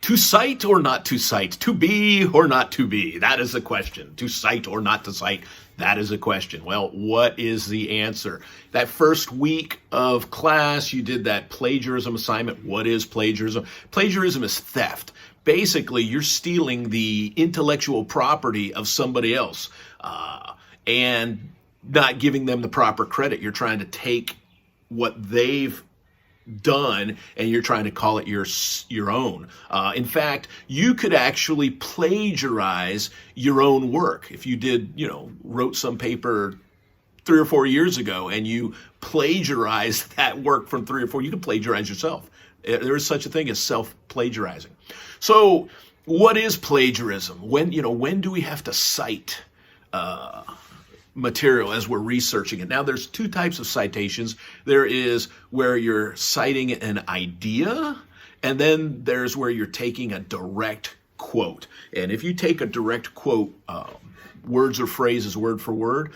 To cite or not to cite? To be or not to be? That is the question. To cite or not to cite? That is a question. Well, what is the answer? That first week of class, you did that plagiarism assignment. What is plagiarism? Plagiarism is theft. Basically, you're stealing the intellectual property of somebody else and not giving them the proper credit. You're trying to take what they've done and you're trying to call it your own. In fact, you could actually plagiarize your own work. If you wrote some paper 3 or 4 years ago and you plagiarized that work from 3 or 4, you can plagiarize yourself. There is such a thing as self-plagiarizing. So what is plagiarism? When do we have to cite material as we're researching it? Now, there's 2 types of citations. There is where you're citing an idea, and then there's where you're taking a direct quote. And if you take a direct quote, words or phrases word for word,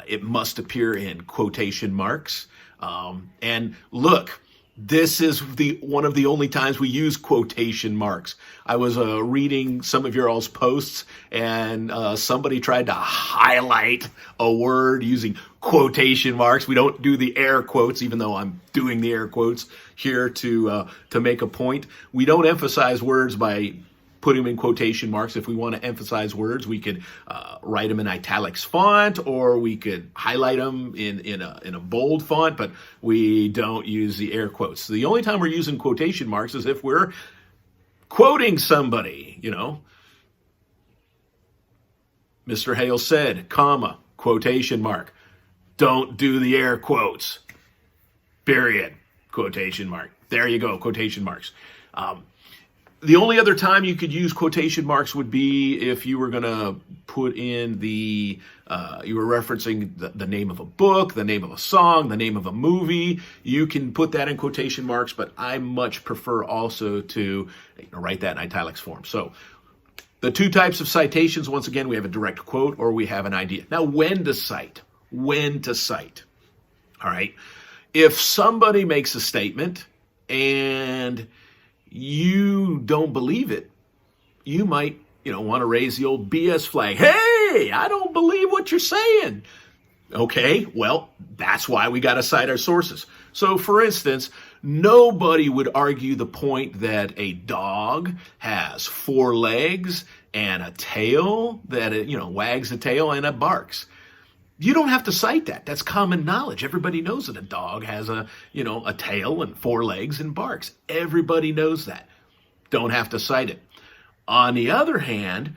it must appear in quotation marks. And look, this is one of the only times we use quotation marks. I was reading some of your all's posts, and somebody tried to highlight a word using quotation marks. We don't do the air quotes, even though I'm doing the air quotes here to make a point. We don't emphasize words by putting them in quotation marks. If we want to emphasize words, we could write them in italics font, or we could highlight them in a bold font, but we don't use the air quotes. So the only time we're using quotation marks is if we're quoting somebody, Mr. Hale said, comma, quotation mark. Don't do the air quotes. Period. Quotation mark. There you go, quotation marks. The only other time you could use quotation marks would be if you were going to put in you were referencing the name of a book, the name of a song, the name of a movie. You can put that in quotation marks, but I much prefer also to write that in italics form. So the 2 types of citations, once again, we have a direct quote or we have an idea. Now, when to cite? When to cite? All right. If somebody makes a statement and you don't believe it, you might, want to raise the old BS flag. Hey, I don't believe what you're saying. Okay, well, that's why we got to cite our sources. So, for instance, nobody would argue the point that a dog has 4 legs and a tail, that it, wags a tail and it barks. You don't have to cite that. That's common knowledge. Everybody knows that a dog has a tail and 4 legs and barks. Everybody knows that. Don't have to cite it. On the other hand,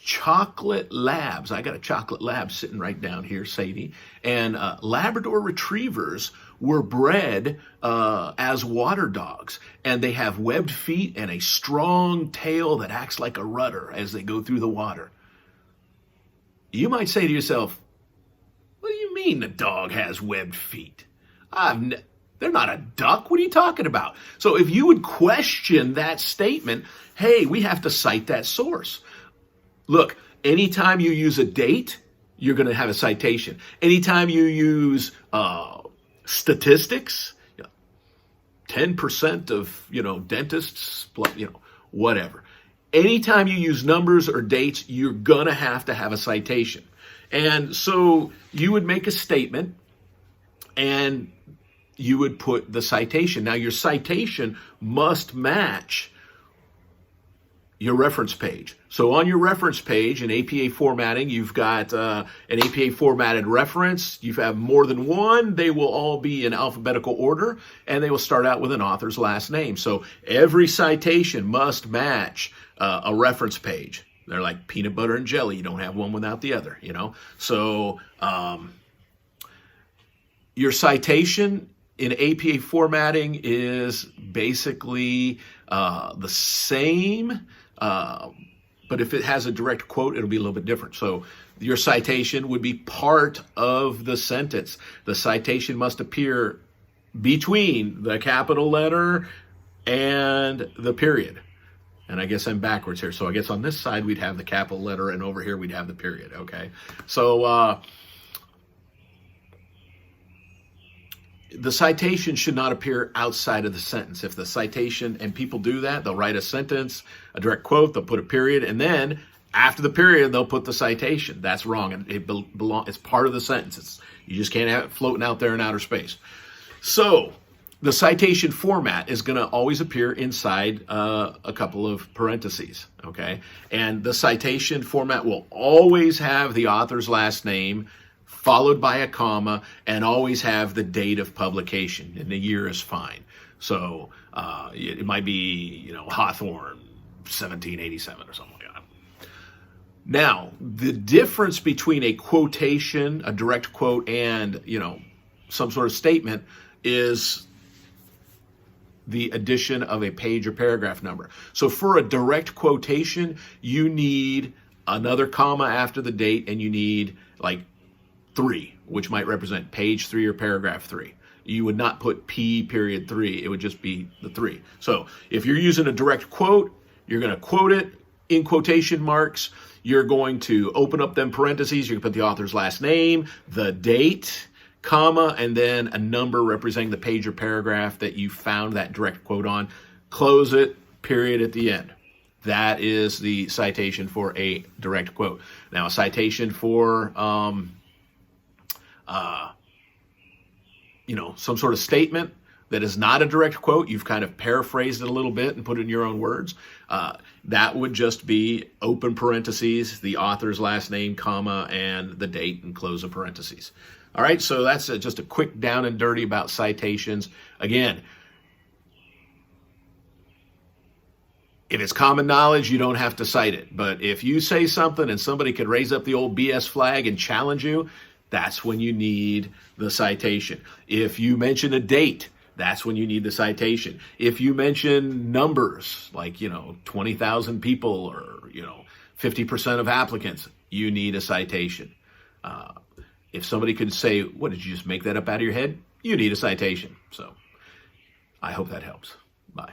chocolate labs. I got a chocolate lab sitting right down here, Sadie. And Labrador retrievers were bred as water dogs. And they have webbed feet and a strong tail that acts like a rudder as they go through the water. You might say to yourself, what do you mean the dog has webbed feet? They're not a duck. What are you talking about? So if you would question that statement, hey, we have to cite that source. Look, anytime you use a date, you're going to have a citation. Anytime you use statistics, 10% of, dentists, whatever. Anytime you use numbers or dates, you're going to have a citation. And so you would make a statement and you would put the citation. Now, your citation must match your reference page. So on your reference page in APA formatting, you've got an APA formatted reference. You have more than one. They will all be in alphabetical order, and they will start out with an author's last name. So every citation must match a reference page. They're like peanut butter and jelly. You don't have one without the other, So your citation in APA formatting is basically the same, but if it has a direct quote, it'll be a little bit different. So your citation would be part of the sentence. The citation must appear between the capital letter and the period. And I guess I'm backwards here. So I guess on this side, we'd have the capital letter, and over here, we'd have the period, okay? So the citation should not appear outside of the sentence. If the citation, and people do that, they'll write a sentence, a direct quote, they'll put a period, and then after the period, they'll put the citation. That's wrong. And it's part of the sentence. You just can't have it floating out there in outer space. So the citation format is going to always appear inside a couple of parentheses, okay? And the citation format will always have the author's last name, followed by a comma, and always have the date of publication, and the year is fine. So it might be, Hawthorne, 1787 or something like that. Now, the difference between a quotation, a direct quote, and, some sort of statement is the addition of a page or paragraph number. So for a direct quotation, you need another comma after the date, and you need like 3, which might represent page 3 or paragraph 3. You would not put P.3. It would just be the 3. So if you're using a direct quote, you're going to quote it in quotation marks. You're going to open up them parentheses. You're going to put the author's last name, the date, comma, and then a number representing the page or paragraph that you found that direct quote on. Close it, period at the end. That is the citation for a direct quote. Now, a citation for some sort of statement that is not a direct quote, you've kind of paraphrased it a little bit and put it in your own words, that would just be open parentheses, the author's last name, comma, and the date, and close of parentheses. All right, so that's just a quick down and dirty about citations. Again, if it's common knowledge, you don't have to cite it. But if you say something and somebody could raise up the old BS flag and challenge you, that's when you need the citation. If you mention a date, that's when you need the citation. If you mention numbers, like, 20,000 people or, 50% of applicants, you need a citation. If somebody could say, what, did you just make that up out of your head? You need a citation. So I hope that helps. Bye.